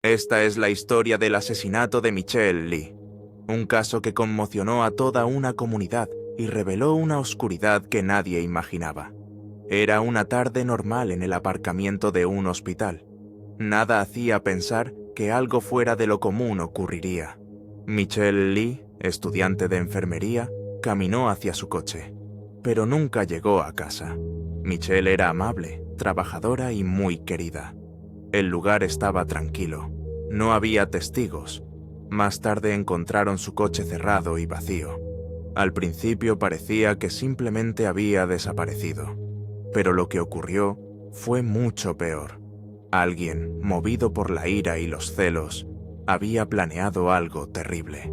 Esta es la historia del asesinato de Michelle Lee, un caso que conmocionó a toda una comunidad y reveló una oscuridad que nadie imaginaba. Era una tarde normal en el aparcamiento de un hospital. Nada hacía pensar que algo fuera de lo común ocurriría. Michelle Lee, estudiante de enfermería, caminó hacia su coche, pero nunca llegó a casa. Michelle era amable, trabajadora y muy querida. El lugar estaba tranquilo. No había testigos. Más tarde encontraron su coche cerrado y vacío. Al principio parecía que simplemente había desaparecido. Pero lo que ocurrió fue mucho peor. Alguien, movido por la ira y los celos, había planeado algo terrible.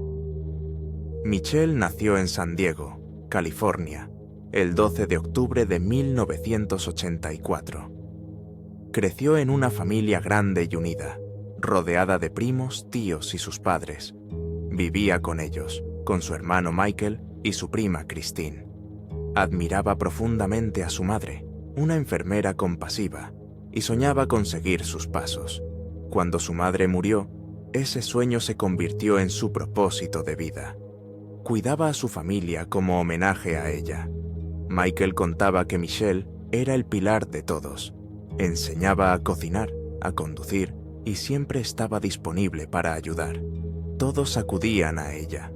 Michelle nació en San Diego, California, el 12 de octubre de 1984. Creció en una familia grande y unida, rodeada de primos, tíos y sus padres. Vivía con ellos, con su hermano Michael y su prima Christine. Admiraba profundamente a su madre, una enfermera compasiva, y soñaba con seguir sus pasos. Cuando su madre murió, ese sueño se convirtió en su propósito de vida. Cuidaba a su familia como homenaje a ella. Michael contaba que Michelle era el pilar de todos. Enseñaba a cocinar, a conducir y siempre estaba disponible para ayudar. Todos acudían a ella.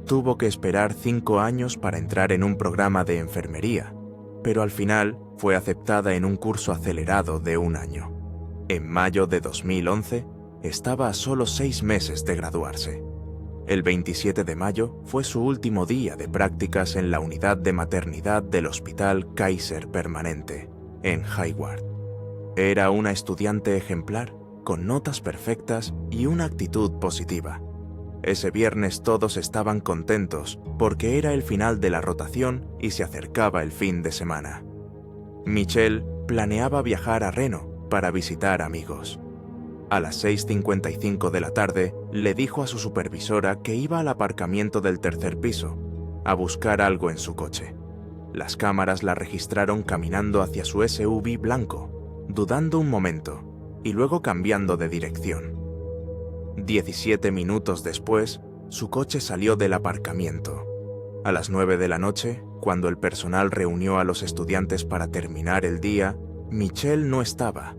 Tuvo que esperar 5 años para entrar en un programa de enfermería, pero al final fue aceptada en un curso acelerado de 1 año. En mayo de 2011, estaba a solo 6 meses de graduarse. El 27 de mayo fue su último día de prácticas en la unidad de maternidad del Hospital Kaiser Permanente, en Hayward. Era una estudiante ejemplar, con notas perfectas y una actitud positiva. Ese viernes todos estaban contentos porque era el final de la rotación y se acercaba el fin de semana. Michelle planeaba viajar a Reno para visitar amigos. A las 6:55 de la tarde le dijo a su supervisora que iba al aparcamiento del 3er piso a buscar algo en su coche. Las cámaras la registraron caminando hacia su SUV blanco, dudando un momento y luego cambiando de dirección. 17 minutos después, su coche salió del aparcamiento. A las 9 de la noche, cuando el personal reunió a los estudiantes para terminar el día, Michelle no estaba.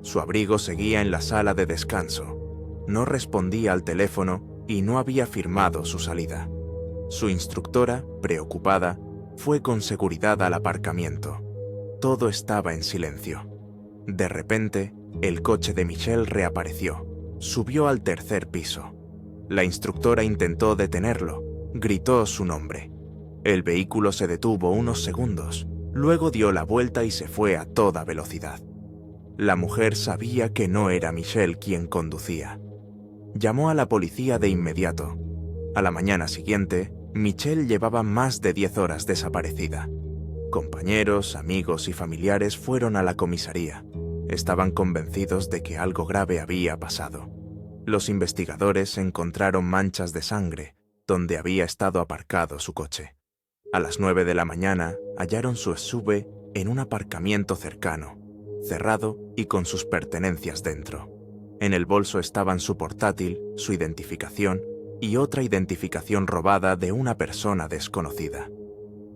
Su abrigo seguía en la sala de descanso. No respondía al teléfono y no había firmado su salida. Su instructora, preocupada, fue con seguridad al aparcamiento. Todo estaba en silencio. De repente, el coche de Michelle reapareció. Subió al 3er piso. La instructora intentó detenerlo. Gritó su nombre. El vehículo se detuvo unos segundos. Luego dio la vuelta y se fue a toda velocidad. La mujer sabía que no era Michelle quien conducía. Llamó a la policía de inmediato. A la mañana siguiente, Michelle llevaba más de 10 horas desaparecida. Compañeros, amigos y familiares fueron a la comisaría. Estaban convencidos de que algo grave había pasado. Los investigadores encontraron manchas de sangre donde había estado aparcado su coche. A las 9 de la mañana hallaron su SUV en un aparcamiento cercano, cerrado y con sus pertenencias dentro. En el bolso estaban su portátil, su identificación y otra identificación robada de una persona desconocida.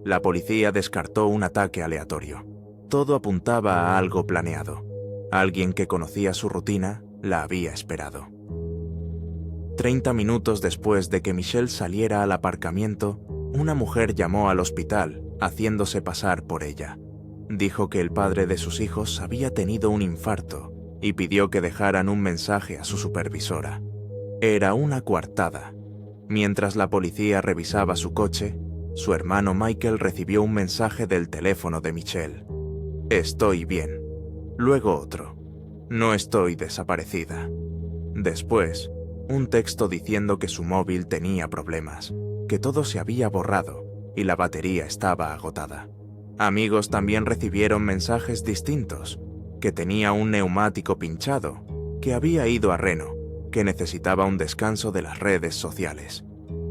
La policía descartó un ataque aleatorio. Todo apuntaba a algo planeado. Alguien que conocía su rutina la había esperado. 30 minutos después de que Michelle saliera al aparcamiento, una mujer llamó al hospital, haciéndose pasar por ella. Dijo que el padre de sus hijos había tenido un infarto y pidió que dejaran un mensaje a su supervisora. Era una coartada. Mientras la policía revisaba su coche, su hermano Michael recibió un mensaje del teléfono de Michelle. «Estoy bien». Luego otro. «No estoy desaparecida». Después, un texto diciendo que su móvil tenía problemas, que todo se había borrado y la batería estaba agotada. Amigos también recibieron mensajes distintos, que tenía un neumático pinchado, que había ido a Reno, que necesitaba un descanso de las redes sociales.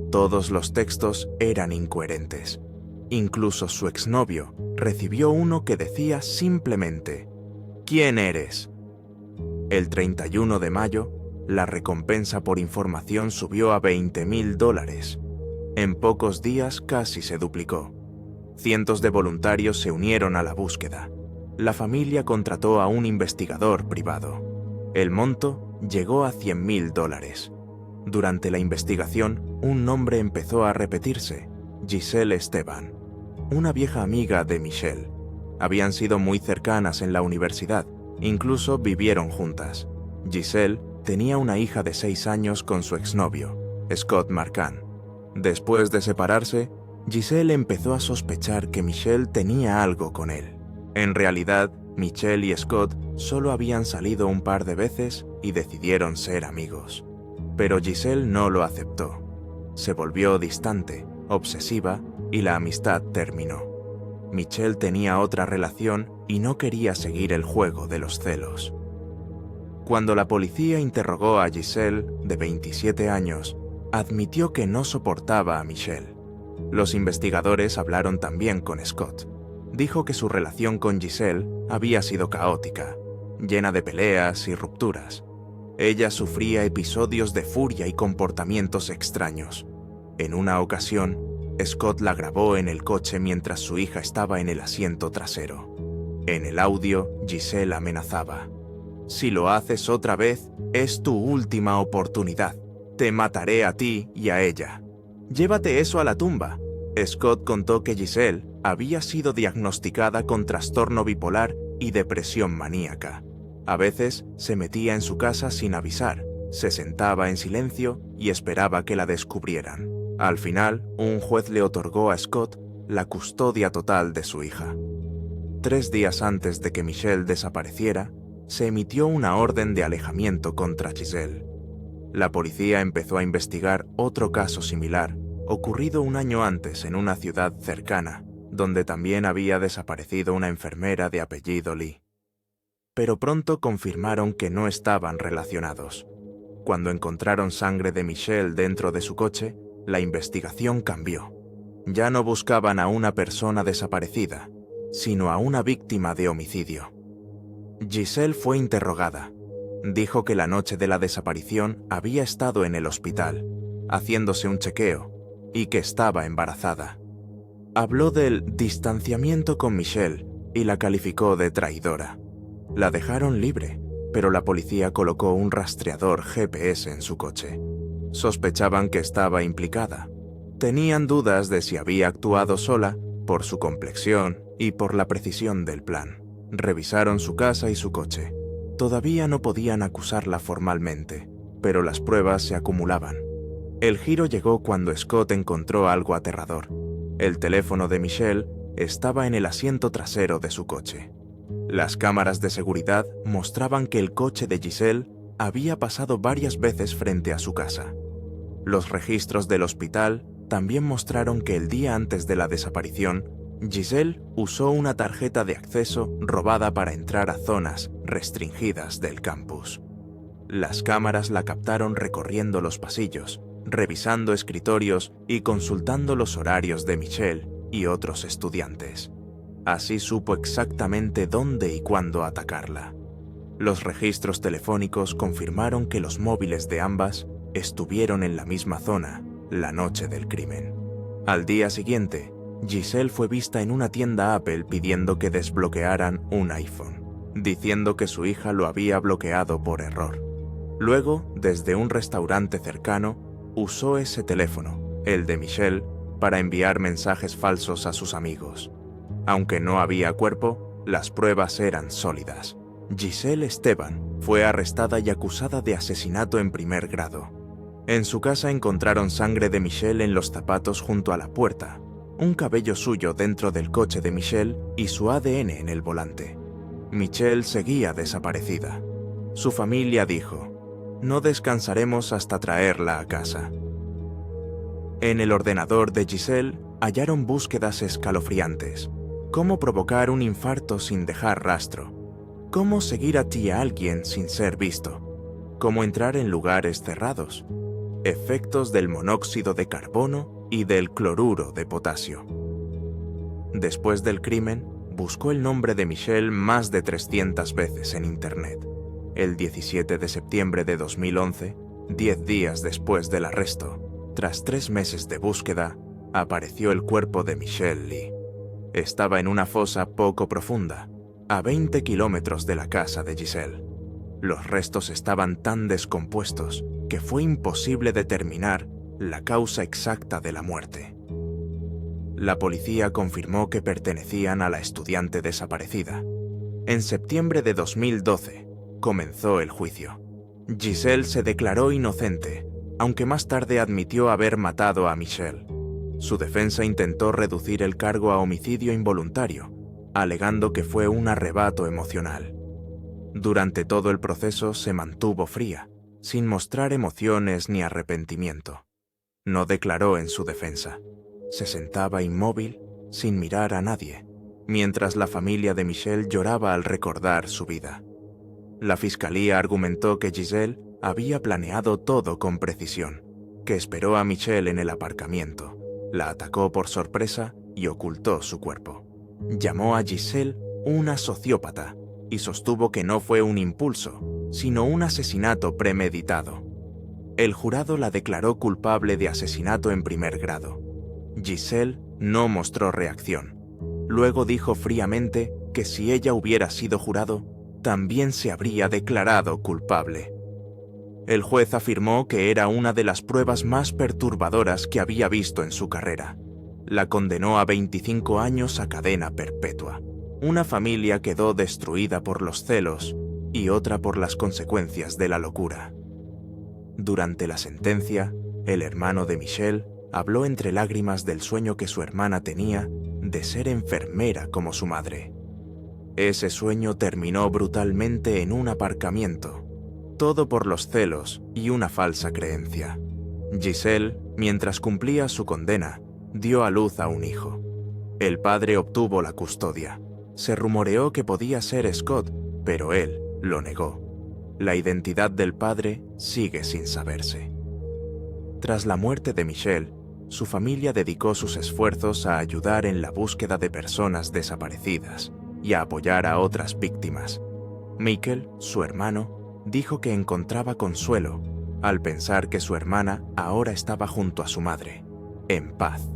Todos los textos eran incoherentes. Incluso su exnovio recibió uno que decía simplemente: «¿Quién eres?». El 31 de mayo, La recompensa por información subió a $20.000. En pocos días casi se duplicó. Cientos de voluntarios se unieron a la búsqueda. La familia contrató a un investigador privado. El monto llegó a $100.000. Durante la investigación, un nombre empezó a repetirse: Giselle Esteban, una vieja amiga de Michelle. Habían sido muy cercanas en la universidad, incluso vivieron juntas. Giselle tenía una hija de 6 años con su exnovio, Scott Marquand. Después de separarse, Giselle empezó a sospechar que Michelle tenía algo con él. En realidad, Michelle y Scott solo habían salido un par de veces y decidieron ser amigos. Pero Giselle no lo aceptó. Se volvió distante, obsesiva, y la amistad terminó. Michelle tenía otra relación y no quería seguir el juego de los celos. Cuando la policía interrogó a Giselle, de 27 años, admitió que no soportaba a Michelle. Los investigadores hablaron también con Scott. Dijo que su relación con Giselle había sido caótica, llena de peleas y rupturas. Ella sufría episodios de furia y comportamientos extraños. En una ocasión, Scott la grabó en el coche mientras su hija estaba en el asiento trasero. En el audio, Giselle amenazaba: «Si lo haces otra vez, es tu última oportunidad. Te mataré a ti y a ella. Llévate eso a la tumba». Scott contó que Giselle había sido diagnosticada con trastorno bipolar y depresión maníaca. A veces se metía en su casa sin avisar, se sentaba en silencio y esperaba que la descubrieran. Al final, un juez le otorgó a Scott la custodia total de su hija. 3 días antes de que Michelle desapareciera, se emitió una orden de alejamiento contra Giselle. La policía empezó a investigar otro caso similar, ocurrido un año antes en una ciudad cercana, donde también había desaparecido una enfermera de apellido Lee. Pero pronto confirmaron que no estaban relacionados. Cuando encontraron sangre de Michelle dentro de su coche, la investigación cambió. Ya no buscaban a una persona desaparecida, sino a una víctima de homicidio. Giselle fue interrogada. Dijo que la noche de la desaparición había estado en el hospital, haciéndose un chequeo, y que estaba embarazada. Habló del distanciamiento con Michelle y la calificó de traidora. La dejaron libre, pero la policía colocó un rastreador GPS en su coche. Sospechaban que estaba implicada. Tenían dudas de si había actuado sola por su complexión y por la precisión del plan. Revisaron su casa y su coche. Todavía no podían acusarla formalmente, pero las pruebas se acumulaban. El giro llegó cuando Scott encontró algo aterrador. El teléfono de Michelle estaba en el asiento trasero de su coche. Las cámaras de seguridad mostraban que el coche de Giselle había pasado varias veces frente a su casa. Los registros del hospital también mostraron que el día antes de la desaparición, Giselle usó una tarjeta de acceso robada para entrar a zonas restringidas del campus. Las cámaras la captaron recorriendo los pasillos, revisando escritorios y consultando los horarios de Michelle y otros estudiantes. Así supo exactamente dónde y cuándo atacarla. Los registros telefónicos confirmaron que los móviles de ambas estuvieron en la misma zona la noche del crimen. Al día siguiente, Giselle fue vista en una tienda Apple pidiendo que desbloquearan un iPhone, diciendo que su hija lo había bloqueado por error. Luego, desde un restaurante cercano, usó ese teléfono, el de Michelle, para enviar mensajes falsos a sus amigos. Aunque no había cuerpo, las pruebas eran sólidas. Giselle Esteban fue arrestada y acusada de asesinato en primer grado. En su casa encontraron sangre de Michelle en los zapatos junto a la puerta, un cabello suyo dentro del coche de Michelle y su ADN en el volante. Michelle seguía desaparecida. Su familia dijo: «No descansaremos hasta traerla a casa». En el ordenador de Giselle hallaron búsquedas escalofriantes. Cómo provocar un infarto sin dejar rastro. Cómo seguir a ti a alguien sin ser visto. Cómo entrar en lugares cerrados. Efectos del monóxido de carbono y del cloruro de potasio. Después del crimen, buscó el nombre de Michelle más de 300 veces en Internet. El 17 de septiembre de 2011, 10 días después del arresto, tras 3 meses de búsqueda, apareció el cuerpo de Michelle Lee. Estaba en una fosa poco profunda, a 20 kilómetros de la casa de Giselle. Los restos estaban tan descompuestos que fue imposible determinar la causa exacta de la muerte. La policía confirmó que pertenecían a la estudiante desaparecida. En septiembre de 2012 comenzó el juicio. Giselle se declaró inocente, aunque más tarde admitió haber matado a Michelle. Su defensa intentó reducir el cargo a homicidio involuntario, alegando que fue un arrebato emocional. Durante todo el proceso se mantuvo fría, sin mostrar emociones ni arrepentimiento. No declaró en su defensa. Se sentaba inmóvil, sin mirar a nadie, mientras la familia de Michelle lloraba al recordar su vida. La fiscalía argumentó que Giselle había planeado todo con precisión, que esperó a Michelle en el aparcamiento, la atacó por sorpresa y ocultó su cuerpo. Llamó a Giselle una sociópata y sostuvo que no fue un impulso, sino un asesinato premeditado. El jurado la declaró culpable de asesinato en primer grado. Giselle no mostró reacción. Luego dijo fríamente que si ella hubiera sido jurado, también se habría declarado culpable. El juez afirmó que era una de las pruebas más perturbadoras que había visto en su carrera. La condenó a 25 años a cadena perpetua. Una familia quedó destruida por los celos y otra por las consecuencias de la locura. Durante la sentencia, el hermano de Michelle habló entre lágrimas del sueño que su hermana tenía de ser enfermera como su madre. Ese sueño terminó brutalmente en un aparcamiento, todo por los celos y una falsa creencia. Giselle, mientras cumplía su condena, dio a luz a un hijo. El padre obtuvo la custodia. Se rumoreó que podía ser Scott, pero él lo negó. La identidad del padre sigue sin saberse. Tras la muerte de Michelle, su familia dedicó sus esfuerzos a ayudar en la búsqueda de personas desaparecidas y a apoyar a otras víctimas. Michael, su hermano, dijo que encontraba consuelo al pensar que su hermana ahora estaba junto a su madre, en paz.